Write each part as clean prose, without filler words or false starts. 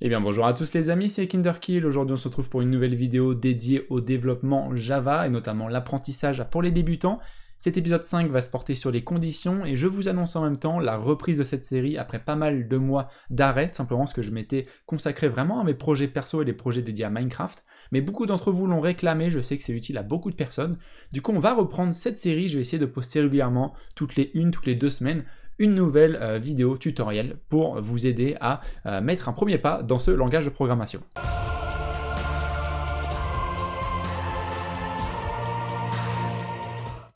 Eh bien bonjour à tous les amis, c'est Kinderkill. Aujourd'hui on se retrouve pour une nouvelle vidéo dédiée au développement Java et notamment l'apprentissage pour les débutants. Cet épisode 5 va se porter sur les conditions et je vous annonce en même temps la reprise de cette série après pas mal de mois d'arrêt, simplement parce que je m'étais consacré vraiment à mes projets perso et les projets dédiés à Minecraft. Mais beaucoup d'entre vous l'ont réclamé, je sais que c'est utile à beaucoup de personnes. Du coup on va reprendre cette série, je vais essayer de poster régulièrement, toutes les 2 semaines, une nouvelle vidéo tutoriel pour vous aider à mettre un premier pas dans ce langage de programmation.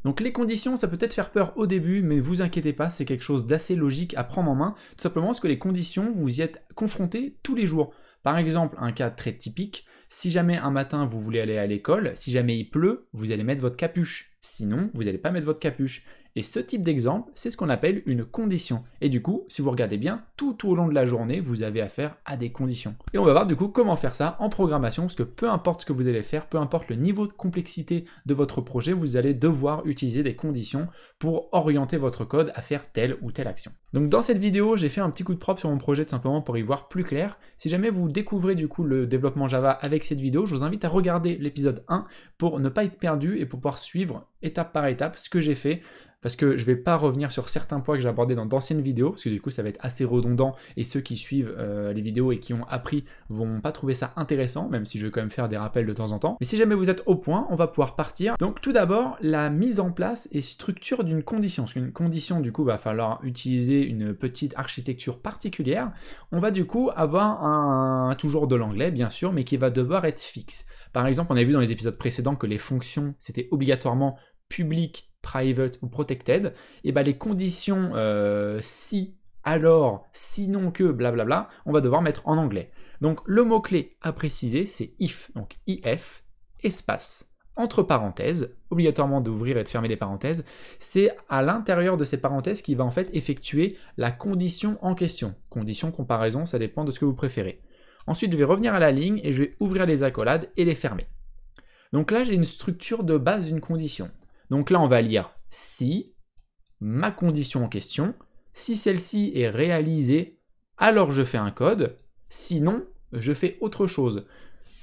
Donc les conditions, ça peut peut-être faire peur au début, mais vous inquiétez pas, c'est quelque chose d'assez logique à prendre en main, tout simplement parce que les conditions, vous y êtes confrontés tous les jours. Par exemple, un cas très typique, si jamais un matin vous voulez aller à l'école, si jamais il pleut, vous allez mettre votre capuche, sinon vous n'allez pas mettre votre capuche. Et ce type d'exemple, c'est ce qu'on appelle une condition. Et du coup, si vous regardez bien, tout au long de la journée, vous avez affaire à des conditions. Et on va voir du coup comment faire ça en programmation, parce que peu importe ce que vous allez faire, peu importe le niveau de complexité de votre projet, vous allez devoir utiliser des conditions pour orienter votre code à faire telle ou telle action. Donc dans cette vidéo, j'ai fait un petit coup de propre sur mon projet tout simplement pour y voir plus clair. Si jamais vous découvrez du coup le développement Java avec cette vidéo, je vous invite à regarder l'épisode 1 pour ne pas être perdu et pour pouvoir suivre étape par étape ce que j'ai fait. Parce que je ne vais pas revenir sur certains points que j'ai abordés dans d'anciennes vidéos, parce que du coup ça va être assez redondant, et ceux qui suivent les vidéos et qui ont appris vont pas trouver ça intéressant, même si je vais quand même faire des rappels de temps en temps. Mais si jamais vous êtes au point, on va pouvoir partir. Donc tout d'abord, la mise en place et structure d'une condition. Parce qu'une condition, du coup, va falloir utiliser une petite architecture particulière. On va du coup avoir toujours de l'anglais, bien sûr, mais qui va devoir être fixe. Par exemple, on a vu dans les épisodes précédents que les fonctions, c'était obligatoirement public, private ou protected, et ben les conditions si, alors, sinon que, blablabla, on va devoir mettre en anglais. Donc le mot-clé à préciser, c'est if, donc if, espace, entre parenthèses, obligatoirement d'ouvrir et de fermer les parenthèses, c'est à l'intérieur de ces parenthèses qui va en fait effectuer la condition en question. Condition, comparaison, ça dépend de ce que vous préférez. Ensuite, je vais revenir à la ligne et je vais ouvrir les accolades et les fermer. Donc là, j'ai une structure de base d'une condition. Donc là, on va lire si ma condition en question, si celle-ci est réalisée, alors je fais un code, sinon, je fais autre chose.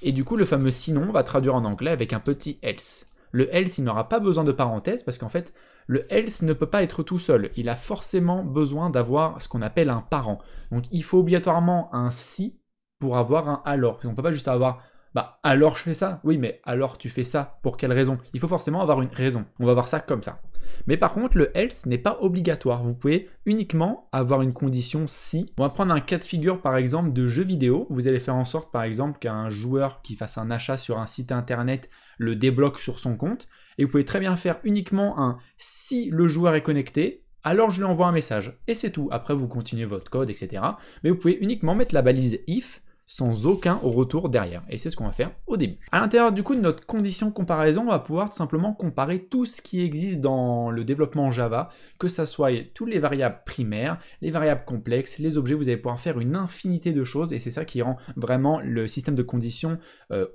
Et du coup, le fameux sinon, on va traduire en anglais avec un petit else. Le else, il n'aura pas besoin de parenthèse parce qu'en fait, le else ne peut pas être tout seul. Il a forcément besoin d'avoir ce qu'on appelle un parent. Donc il faut obligatoirement un si pour avoir un alors. On ne peut pas juste avoir bah alors je fais ça, oui mais alors tu fais ça, pour quelle raison? Il faut forcément avoir une raison, on va voir ça comme ça. Mais par contre le else n'est pas obligatoire, vous pouvez uniquement avoir une condition si. On va prendre un cas de figure par exemple de jeu vidéo, vous allez faire en sorte par exemple qu'un joueur qui fasse un achat sur un site internet le débloque sur son compte, et vous pouvez très bien faire uniquement un si le joueur est connecté, alors je lui envoie un message, et c'est tout. Après vous continuez votre code, etc. Mais vous pouvez uniquement mettre la balise if, sans aucun retour derrière. Et c'est ce qu'on va faire au début. À l'intérieur du coup de notre condition comparaison, on va pouvoir tout simplement comparer tout ce qui existe dans le développement Java, que ça soit toutes les variables primaires, les variables complexes, les objets, vous allez pouvoir faire une infinité de choses, et c'est ça qui rend vraiment le système de conditions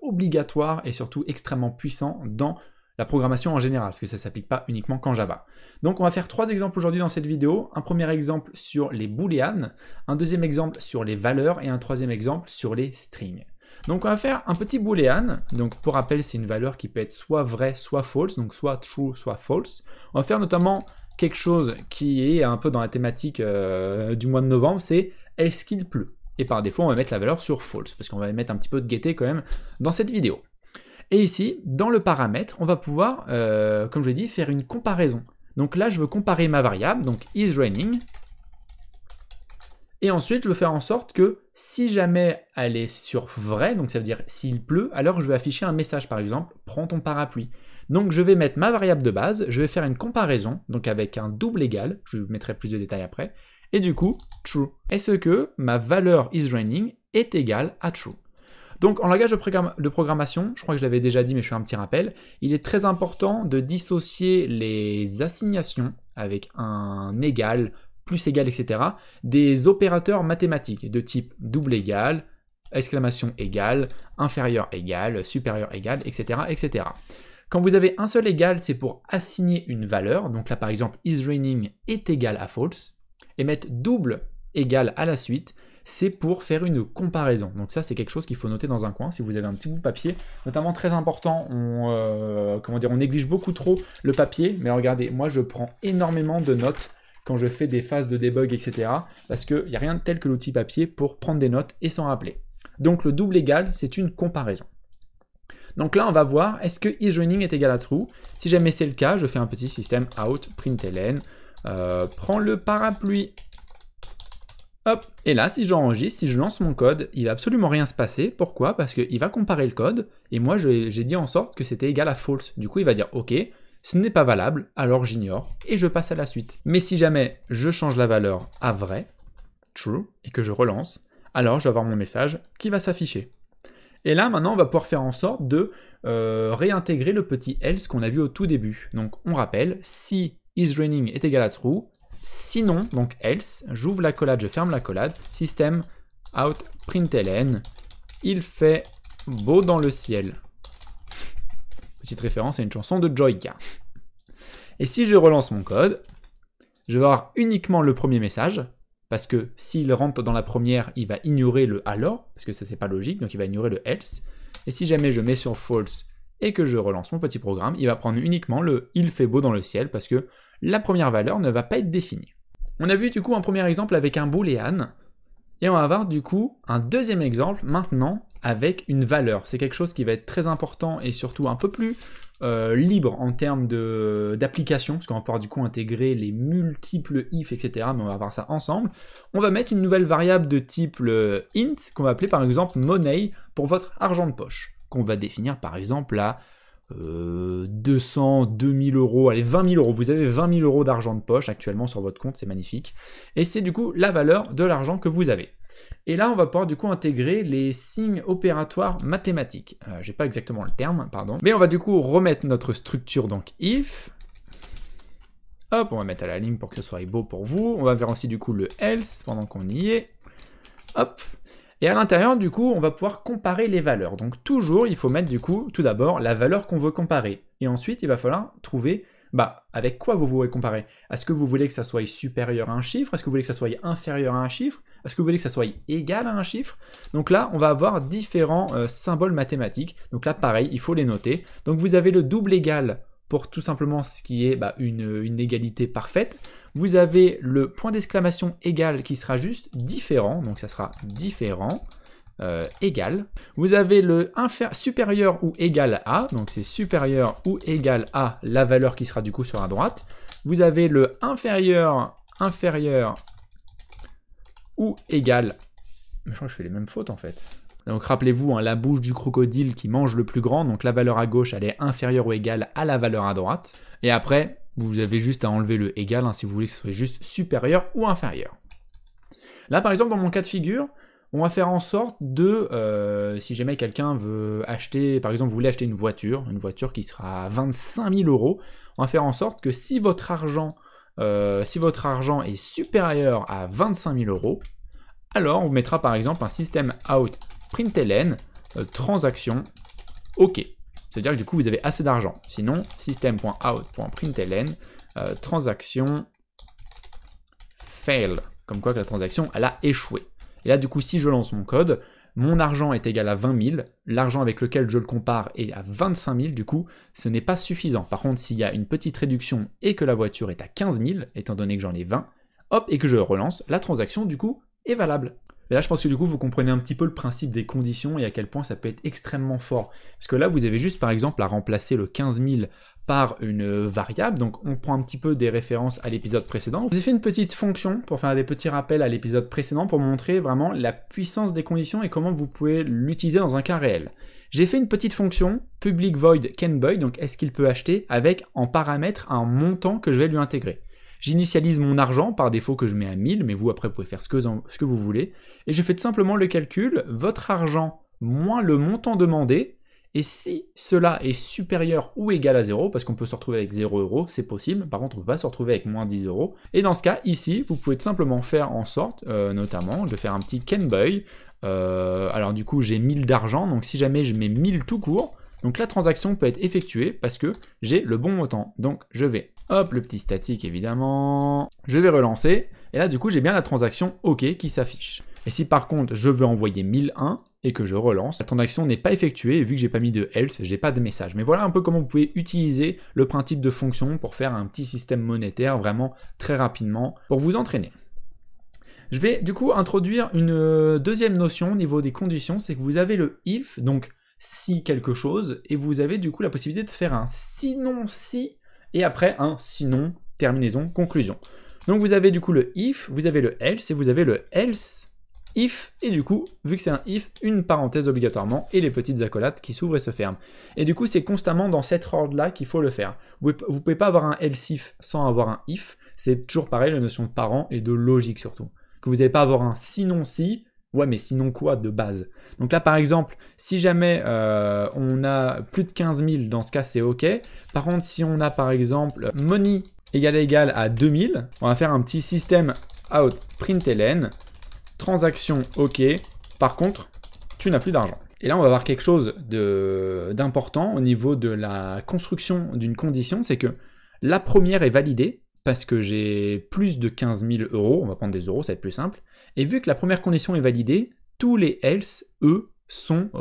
obligatoire et surtout extrêmement puissant dans la programmation en général, parce que ça ne s'applique pas uniquement qu'en Java. Donc on va faire 3 exemples aujourd'hui dans cette vidéo. Un premier exemple sur les booléans, un deuxième exemple sur les valeurs et un troisième exemple sur les strings. Donc on va faire un petit booléan. Donc pour rappel, c'est une valeur qui peut être soit vraie, soit false, donc soit true, soit false. On va faire notamment quelque chose qui est un peu dans la thématique du mois de novembre, c'est est-ce qu'il pleut? Et par défaut, on va mettre la valeur sur false, parce qu'on va mettre un petit peu de gaieté quand même dans cette vidéo. Et ici, dans le paramètre, on va pouvoir, comme je l'ai dit, faire une comparaison. Donc là, je veux comparer ma variable, donc is raining. Et ensuite, je veux faire en sorte que si jamais elle est sur vrai, donc ça veut dire s'il pleut, alors je vais afficher un message, par exemple, prends ton parapluie. Donc je vais mettre ma variable de base, je vais faire une comparaison, donc avec un double égal, je mettrai plus de détails après, et du coup, true. Est-ce que ma valeur is raining est égale à true? Donc en langage de programmation, je crois que je l'avais déjà dit mais je fais un petit rappel, il est très important de dissocier les assignations avec un égal, plus égal, etc. des opérateurs mathématiques de type double égal, exclamation égale, inférieur égal, supérieur égal, etc., etc. Quand vous avez un seul égal, c'est pour assigner une valeur, donc là par exemple is raining est égal à false, et mettre double égal à la suite, c'est pour faire une comparaison. Donc ça, c'est quelque chose qu'il faut noter dans un coin, si vous avez un petit bout de papier, notamment très important, on néglige beaucoup trop le papier, mais regardez, moi je prends énormément de notes quand je fais des phases de debug, etc. Parce qu'il n'y a rien de tel que l'outil papier pour prendre des notes et s'en rappeler. Donc le double égal, c'est une comparaison. Donc là, on va voir, est-ce que isRunning est égal à true? Si jamais c'est le cas, je fais un petit système out, println, prends le parapluie, hop, et là, si j'enregistre, si je lance mon code, il va absolument rien se passer. Pourquoi? Parce qu'il va comparer le code, et moi, j'ai dit en sorte que c'était égal à false. Du coup, il va dire, ok, ce n'est pas valable, alors j'ignore, et je passe à la suite. Mais si jamais je change la valeur à vrai, true, et que je relance, alors je vais avoir mon message qui va s'afficher. Et là, maintenant, on va pouvoir faire en sorte de réintégrer le petit else qu'on a vu au tout début. Donc, on rappelle, si isRunning est égal à true, sinon, donc else, j'ouvre la collade, je ferme la collade, system out println, il fait beau dans le ciel. Petite référence à une chanson de Joyka. Et si je relance mon code, je vais avoir uniquement le premier message, parce que s'il rentre dans la première, il va ignorer le alors, parce que ça c'est pas logique, donc il va ignorer le else. Et si jamais je mets sur false et que je relance mon petit programme, il va prendre uniquement le il fait beau dans le ciel, parce que la première valeur ne va pas être définie. On a vu du coup un premier exemple avec un booléen, et on va avoir du coup un deuxième exemple maintenant avec une valeur. C'est quelque chose qui va être très important et surtout un peu plus libre en termes d'application, parce qu'on va pouvoir du coup intégrer les multiples if, etc. Mais on va voir ça ensemble. On va mettre une nouvelle variable de type int, qu'on va appeler par exemple money pour votre argent de poche, qu'on va définir par exemple à 200, 2000 euros, allez 20 000 euros, vous avez 20 000 euros d'argent de poche actuellement sur votre compte, c'est magnifique, et c'est du coup la valeur de l'argent que vous avez. Et là on va pouvoir du coup intégrer les signes opératoires mathématiques, j'ai pas exactement le terme, pardon, mais on va du coup remettre notre structure, donc if, hop, on va mettre à la ligne pour que ce soit beau pour vous, on va faire aussi du coup le else pendant qu'on y est, hop. Et à l'intérieur, du coup, on va pouvoir comparer les valeurs. Donc toujours, il faut mettre du coup, tout d'abord, la valeur qu'on veut comparer. Et ensuite, il va falloir trouver, avec quoi vous voulez comparer. Est-ce que vous voulez que ça soit supérieur à un chiffre? Est-ce que vous voulez que ça soit inférieur à un chiffre? Est-ce que vous voulez que ça soit égal à un chiffre? Donc là, on va avoir différents symboles mathématiques. Donc là, pareil, il faut les noter. Donc vous avez le double égal pour tout simplement ce qui est une égalité parfaite. Vous avez le point d'exclamation égal qui sera juste différent, donc ça sera différent, égal. Vous avez le supérieur ou égal à, donc c'est supérieur ou égal à la valeur qui sera du coup sur la droite. Vous avez le inférieur ou égal, mais je crois que je fais les mêmes fautes en fait. Donc rappelez-vous, la bouche du crocodile qui mange le plus grand, donc la valeur à gauche elle est inférieure ou égale à la valeur à droite. Et après, vous avez juste à enlever le égal si vous voulez que ce soit juste supérieur ou inférieur. Là par exemple dans mon cas de figure, on va faire en sorte de, si jamais quelqu'un veut acheter, par exemple vous voulez acheter une voiture qui sera à 25 000 euros, on va faire en sorte que si votre argent est supérieur à 25 000 euros, alors on mettra par exemple un système out println transaction OK. C'est-à-dire que du coup vous avez assez d'argent. Sinon, system.out.println transaction fail. Comme quoi que la transaction elle a échoué. Et là du coup si je lance mon code, mon argent est égal à 20 000, l'argent avec lequel je le compare est à 25 000, du coup ce n'est pas suffisant. Par contre s'il y a une petite réduction et que la voiture est à 15 000, étant donné que j'en ai 20, hop, et que je relance, la transaction du coup est valable. Et là, je pense que du coup, vous comprenez un petit peu le principe des conditions et à quel point ça peut être extrêmement fort. Parce que là, vous avez juste, par exemple, à remplacer le 15 000 par une variable. Donc, on prend un petit peu des références à l'épisode précédent. Je vous ai fait une petite fonction pour faire des petits rappels à l'épisode précédent pour montrer vraiment la puissance des conditions et comment vous pouvez l'utiliser dans un cas réel. J'ai fait une petite fonction, public void canBuy, donc est-ce qu'il peut acheter, avec en paramètre un montant que je vais lui intégrer. J'initialise mon argent par défaut que je mets à 1000, mais vous après vous pouvez faire ce que vous voulez. Et je fais tout simplement le calcul, votre argent moins le montant demandé, et si cela est supérieur ou égal à 0, parce qu'on peut se retrouver avec 0 euros, c'est possible, par contre on ne peut pas se retrouver avec moins 10 euros. Et dans ce cas, ici, vous pouvez tout simplement faire en sorte, notamment, de faire un petit canBuy. Alors du coup j'ai 1000 d'argent, donc si jamais je mets 1000 tout court, donc la transaction peut être effectuée parce que j'ai le bon montant. Donc je vais, hop, le petit statique évidemment, je vais relancer, et là du coup j'ai bien la transaction OK qui s'affiche. Et si par contre je veux envoyer 1001 et que je relance, la transaction n'est pas effectuée et vu que j'ai pas mis de else, j'ai pas de message. Mais voilà un peu comment vous pouvez utiliser le principe de fonction pour faire un petit système monétaire vraiment très rapidement pour vous entraîner. Je vais du coup introduire une deuxième notion au niveau des conditions, c'est que vous avez le if, donc si quelque chose, et vous avez du coup la possibilité de faire un sinon si, et après un sinon, terminaison, conclusion. Donc vous avez du coup le if, vous avez le else, et vous avez le else if, et du coup, vu que c'est un if, une parenthèse obligatoirement, et les petites accolades qui s'ouvrent et se ferment. Et du coup, c'est constamment dans cet ordre-là qu'il faut le faire. Vous pouvez pas avoir un else if sans avoir un if, c'est toujours pareil, la notion de parent et de logique surtout. Que vous n'allez pas avoir un sinon si, ouais mais sinon quoi de base. Donc là par exemple, si jamais on a plus de 15 000, dans ce cas c'est ok. Par contre si on a par exemple money égale à 2000, on va faire un petit système out println, transaction ok, par contre tu n'as plus d'argent. Et là on va avoir quelque chose d'important au niveau de la construction d'une condition, c'est que la première est validée, parce que j'ai plus de 15 000 euros, on va prendre des euros, ça va être plus simple. Et vu que la première condition est validée, tous les else, eux, sont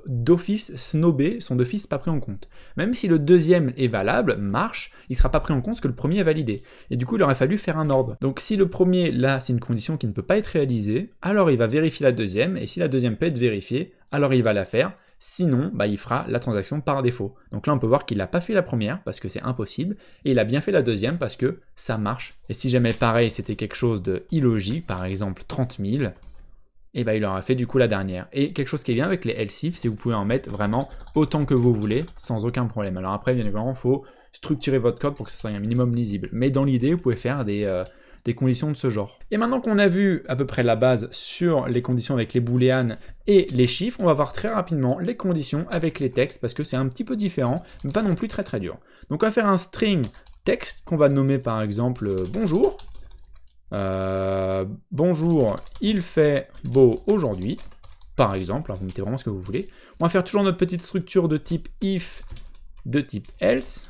d'office snobés, sont d'office pas pris en compte. Même si le deuxième est valable, marche, il ne sera pas pris en compte parce que le premier est validé. Et du coup, il aurait fallu faire un ordre. Donc si le premier, là, c'est une condition qui ne peut pas être réalisée, alors il va vérifier la deuxième, et si la deuxième peut être vérifiée, alors il va la faire. Sinon, bah, il fera la transaction par défaut. Donc là, on peut voir qu'il n'a pas fait la première parce que c'est impossible, et il a bien fait la deuxième parce que ça marche. Et si jamais pareil, c'était quelque chose de illogique, par exemple 30 000, et bah, il aura fait du coup la dernière. Et quelque chose qui est bien avec les else if, c'est que vous pouvez en mettre vraiment autant que vous voulez, sans aucun problème. Alors après, bien évidemment, il faut structurer votre code pour que ce soit un minimum lisible. Mais dans l'idée, vous pouvez faire des conditions de ce genre. Et maintenant qu'on a vu à peu près la base sur les conditions avec les booléanes et les chiffres, on va voir très rapidement les conditions avec les textes parce que c'est un petit peu différent, mais pas non plus très très dur. Donc on va faire un string texte qu'on va nommer par exemple bonjour. Bonjour, il fait beau aujourd'hui, par exemple, alors vous mettez vraiment ce que vous voulez. On va faire toujours notre petite structure de type if, de type else.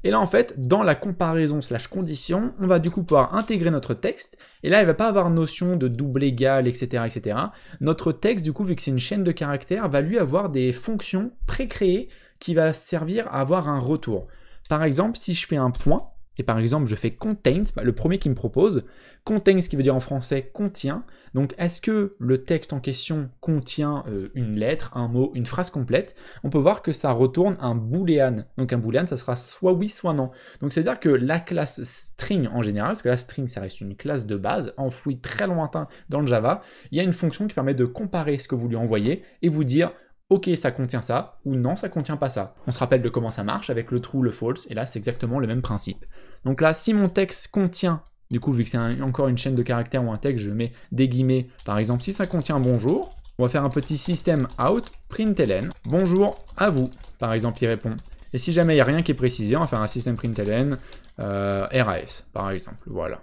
Et là, en fait, dans la comparaison slash condition, on va du coup pouvoir intégrer notre texte. Et là, il ne va pas avoir notion de double égal, etc., etc. Notre texte, du coup, vu que c'est une chaîne de caractères, va lui avoir des fonctions pré-créées qui va servir à avoir un retour. Par exemple, si je fais un point, et par exemple, je fais contains, le premier qui me propose, contains, ce qui veut dire en français contient. Donc, est-ce que le texte en question contient une lettre, un mot, une phrase complète? On peut voir que ça retourne un booléan. Donc, un booléan, ça sera soit oui, soit non. Donc, c'est-à-dire que la classe string en général, parce que la string, ça reste une classe de base, enfouie très lointain dans le Java, il y a une fonction qui permet de comparer ce que vous lui envoyez et vous dire ok, ça contient ça, ou non, ça contient pas ça. On se rappelle de comment ça marche avec le true, le false, et là, c'est exactement le même principe. Donc là, si mon texte contient, du coup, vu que c'est encore une chaîne de caractères ou un texte, je mets des guillemets, par exemple, si ça contient bonjour, on va faire un petit système out, println, bonjour à vous, par exemple, il répond. Et si jamais il n'y a rien qui est précisé, on va faire un système println, RAS, par exemple, voilà.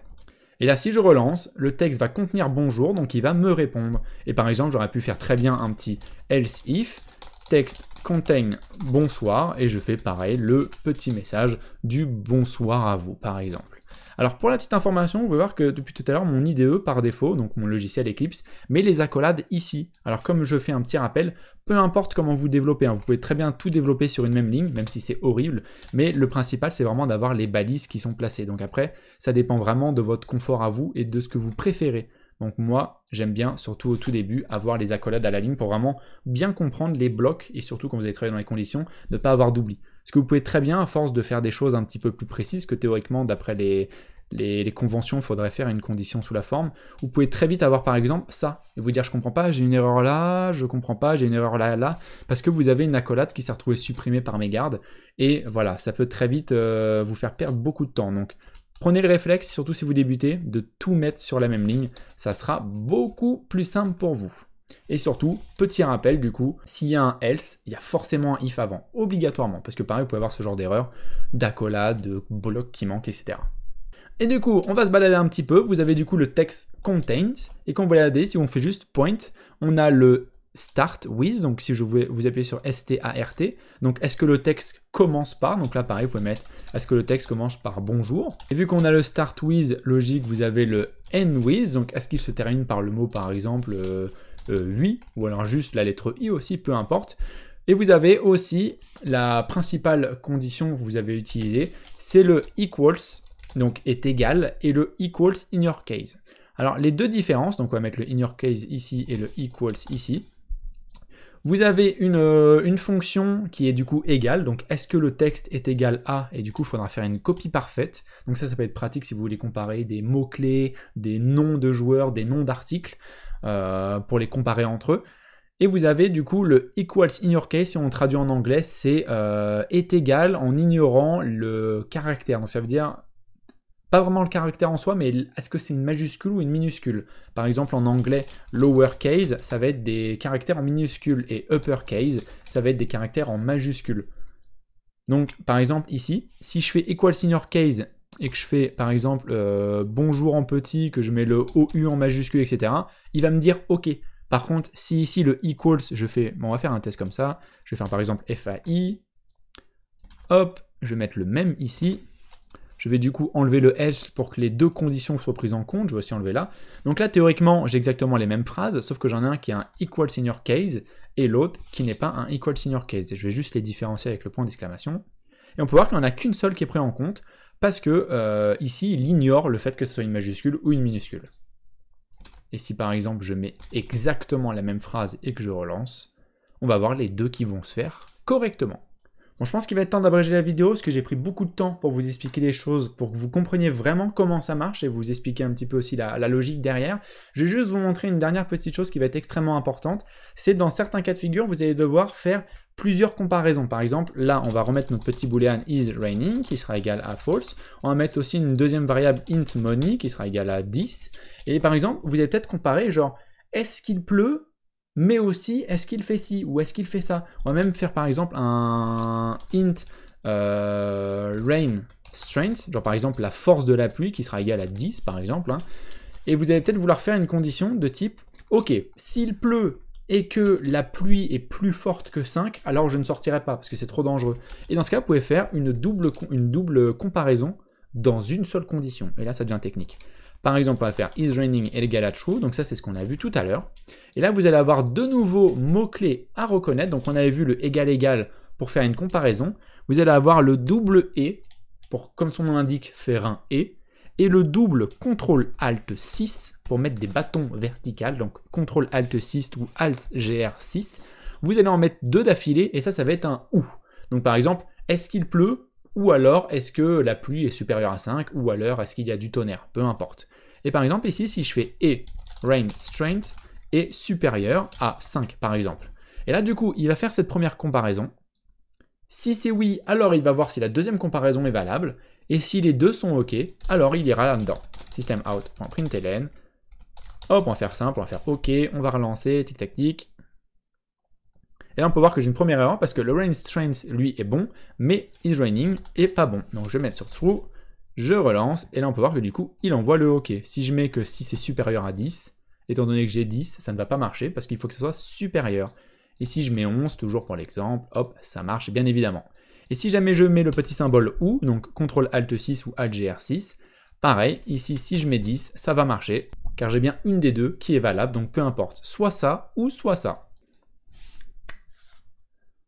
Et là, si je relance, le texte va contenir bonjour, donc il va me répondre. Et par exemple, j'aurais pu faire très bien un petit else if, text contain bonsoir, et je fais pareil, le petit message du bonsoir à vous, par exemple. Alors pour la petite information, vous pouvez voir que depuis tout à l'heure, mon IDE par défaut, donc mon logiciel Eclipse, met les accolades ici. Alors comme je fais un petit rappel, peu importe comment vous développez, hein, vous pouvez très bien tout développer sur une même ligne, même si c'est horrible, mais le principal c'est vraiment d'avoir les balises qui sont placées. Donc après, ça dépend vraiment de votre confort à vous et de ce que vous préférez. Donc moi, j'aime bien, surtout au tout début, avoir les accolades à la ligne pour vraiment bien comprendre les blocs et surtout quand vous allez travailler dans les conditions, de ne pas avoir d'oubli. Parce que vous pouvez très bien, à force de faire des choses un petit peu plus précises que théoriquement, d'après les conventions, il faudrait faire une condition sous la forme, vous pouvez très vite avoir par exemple ça, et vous dire je comprends pas, j'ai une erreur là, je comprends pas, j'ai une erreur là, parce que vous avez une accolade qui s'est retrouvée supprimée par mégarde, et voilà, ça peut très vite vous faire perdre beaucoup de temps. Donc prenez le réflexe, surtout si vous débutez, de tout mettre sur la même ligne, ça sera beaucoup plus simple pour vous. Et surtout, petit rappel du coup, s'il y a un else, il y a forcément un if avant, obligatoirement, parce que pareil, vous pouvez avoir ce genre d'erreur, d'accolade, de blocs qui manquent, etc. Et du coup, on va se balader un petit peu, vous avez du coup le text contains, et quand vous baladez, si on fait juste point, on a le start with, donc si je vous appuyez sur S-T-A-R-T, donc est-ce que le texte commence par, donc là pareil, vous pouvez mettre est-ce que le texte commence par bonjour. Et vu qu'on a le start with logique, vous avez le end with, donc est-ce qu'il se termine par le mot par exemple oui, ou alors juste la lettre I aussi, peu importe. Et vous avez aussi la principale condition que vous avez utilisée, c'est le equals, donc est égal, et le equals in your case. Alors les deux différences, donc on va mettre le in your case ici et le equals ici. Vous avez une fonction qui est du coup égale, donc est-ce que le texte est égal à, et du coup il faudra faire une copie parfaite. Donc ça peut être pratique si vous voulez comparer des mots-clés, des noms de joueurs, des noms d'articles, pour les comparer entre eux. Et vous avez du coup le equals in your case, si on traduit en anglais, c'est est égal en ignorant le caractère. Donc ça veut dire pas vraiment le caractère en soi, mais est-ce que c'est une majuscule ou une minuscule? Par exemple, en anglais, lowercase, ça va être des caractères en minuscule, et uppercase, ça va être des caractères en majuscule. Donc, par exemple, ici, si je fais equals in your case, et que je fais, par exemple, bonjour en petit, que je mets le OU en majuscule, etc., il va me dire OK. Par contre, si ici, le equals, je fais, bon, on va faire un test comme ça, je vais faire, par exemple, FAI, hop, je vais mettre le même ici, je vais du coup enlever le else pour que les deux conditions soient prises en compte. Je vais aussi enlever là. Donc là, théoriquement, j'ai exactement les mêmes phrases, sauf que j'en ai un qui est un equals in your case et l'autre qui n'est pas un equals in your case. Et je vais juste les différencier avec le point d'exclamation. Et on peut voir qu'il n'y en a qu'une seule qui est prise en compte parce que ici, il ignore le fait que ce soit une majuscule ou une minuscule. Et si par exemple, je mets exactement la même phrase et que je relance, on va voir les deux qui vont se faire correctement. Bon, je pense qu'il va être temps d'abréger la vidéo parce que j'ai pris beaucoup de temps pour vous expliquer les choses, pour que vous compreniez vraiment comment ça marche et vous expliquer un petit peu aussi la logique derrière. Je vais juste vous montrer une dernière petite chose qui va être extrêmement importante. C'est dans certains cas de figure, vous allez devoir faire plusieurs comparaisons. Par exemple, là, on va remettre notre petit boolean is raining qui sera égal à false. On va mettre aussi une deuxième variable int money qui sera égale à 10. Et par exemple, vous allez peut-être comparer genre, est-ce qu'il pleut ? Mais aussi, est-ce qu'il fait ci ou est-ce qu'il fait ça? On va même faire par exemple un int rain strength, genre par exemple la force de la pluie qui sera égale à 10 par exemple. Hein. Et vous allez peut-être vouloir faire une condition de type, ok, s'il pleut et que la pluie est plus forte que 5, alors je ne sortirai pas parce que c'est trop dangereux. Et dans ce cas, vous pouvez faire une double comparaison dans une seule condition. Et là, ça devient technique. Par exemple, on va faire is raining est égal à true, donc ça c'est ce qu'on a vu tout à l'heure. Et là, vous allez avoir de nouveaux mots-clés à reconnaître. Donc on avait vu le égal pour faire une comparaison. Vous allez avoir le double et, pour, comme son nom l'indique, faire un et le double CTRL-ALT-6 pour mettre des bâtons verticales, donc CTRL-ALT-6 ou ALT-GR6. Vous allez en mettre deux d'affilée et ça va être un ou. Donc par exemple, est-ce qu'il pleut? Ou alors, est-ce que la pluie est supérieure à 5? Ou alors, est-ce qu'il y a du tonnerre? Peu importe. Et par exemple, ici, si je fais et rain strength est supérieur à 5, par exemple. Et là, du coup, il va faire cette première comparaison. Si c'est oui, alors il va voir si la deuxième comparaison est valable. Et si les deux sont OK, alors il ira là-dedans. Systemout.println. Hop, on va faire simple, on va faire OK, on va relancer, tic tac tic. Et là, on peut voir que j'ai une première erreur parce que le rain strength, lui, est bon, mais is raining est pas bon. Donc, je vais mettre sur true, je relance, et là, on peut voir que du coup, il envoie le OK. Si je mets que si c'est supérieur à 10, étant donné que j'ai 10, ça ne va pas marcher parce qu'il faut que ce soit supérieur. Et si je mets 11, toujours pour l'exemple, hop, ça marche bien évidemment. Et si jamais je mets le petit symbole OU, donc CTRL-ALT-6 ou ALT-GR6, pareil, ici, si je mets 10, ça va marcher, car j'ai bien une des deux qui est valable, donc peu importe, soit ça ou soit ça.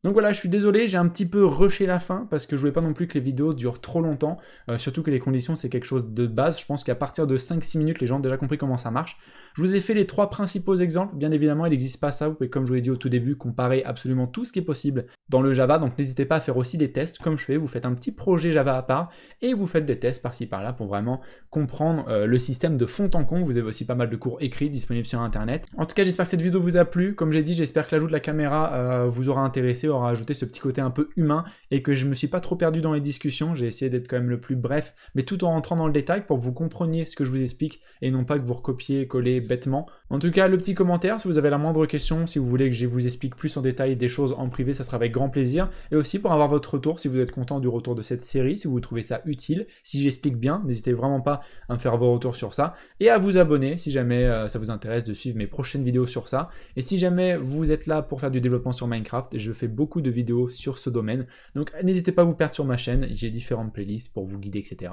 Donc voilà, je suis désolé, j'ai un petit peu rushé la fin parce que je voulais pas non plus que les vidéos durent trop longtemps, surtout que les conditions c'est quelque chose de base. Je pense qu'à partir de 5-6 minutes, les gens ont déjà compris comment ça marche. Je vous ai fait les 3 principaux exemples, bien évidemment il n'existe pas ça, vous pouvez comme je vous l'ai dit au tout début, comparer absolument tout ce qui est possible dans le Java, donc n'hésitez pas à faire aussi des tests comme je fais, vous faites un petit projet Java à part et vous faites des tests par-ci par-là pour vraiment comprendre le système de fond en comble. Vous avez aussi pas mal de cours écrits disponibles sur internet. En tout cas j'espère que cette vidéo vous a plu, comme j'ai dit j'espère que l'ajout de la caméra vous aura intéressé aura ajouté ce petit côté un peu humain et que je me suis pas trop perdu dans les discussions. J'ai essayé d'être quand même le plus bref, mais tout en rentrant dans le détail pour que vous compreniez ce que je vous explique et non pas que vous recopiez-collez bêtement. En tout cas, le petit commentaire, si vous avez la moindre question, si vous voulez que je vous explique plus en détail des choses en privé, ça sera avec grand plaisir. Et aussi pour avoir votre retour, si vous êtes content du retour de cette série, si vous trouvez ça utile, si j'explique bien, n'hésitez vraiment pas à me faire vos retours sur ça. Et à vous abonner si jamais ça vous intéresse de suivre mes prochaines vidéos sur ça. Et si jamais vous êtes là pour faire du développement sur Minecraft, je fais beaucoup de vidéos sur ce domaine. Donc n'hésitez pas à vous perdre sur ma chaîne, j'ai différentes playlists pour vous guider, etc.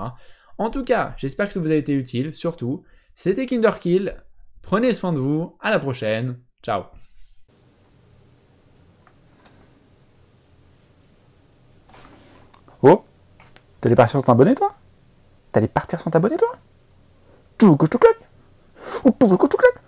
En tout cas, j'espère que ça vous a été utile. Surtout, c'était KinderKill. Prenez soin de vous. À la prochaine. Ciao. Oh, t'allais partir sans t'abonner, toi? T'allais partir sans t'abonner, toi? Tout que je te claque. Ou tout que je te claque.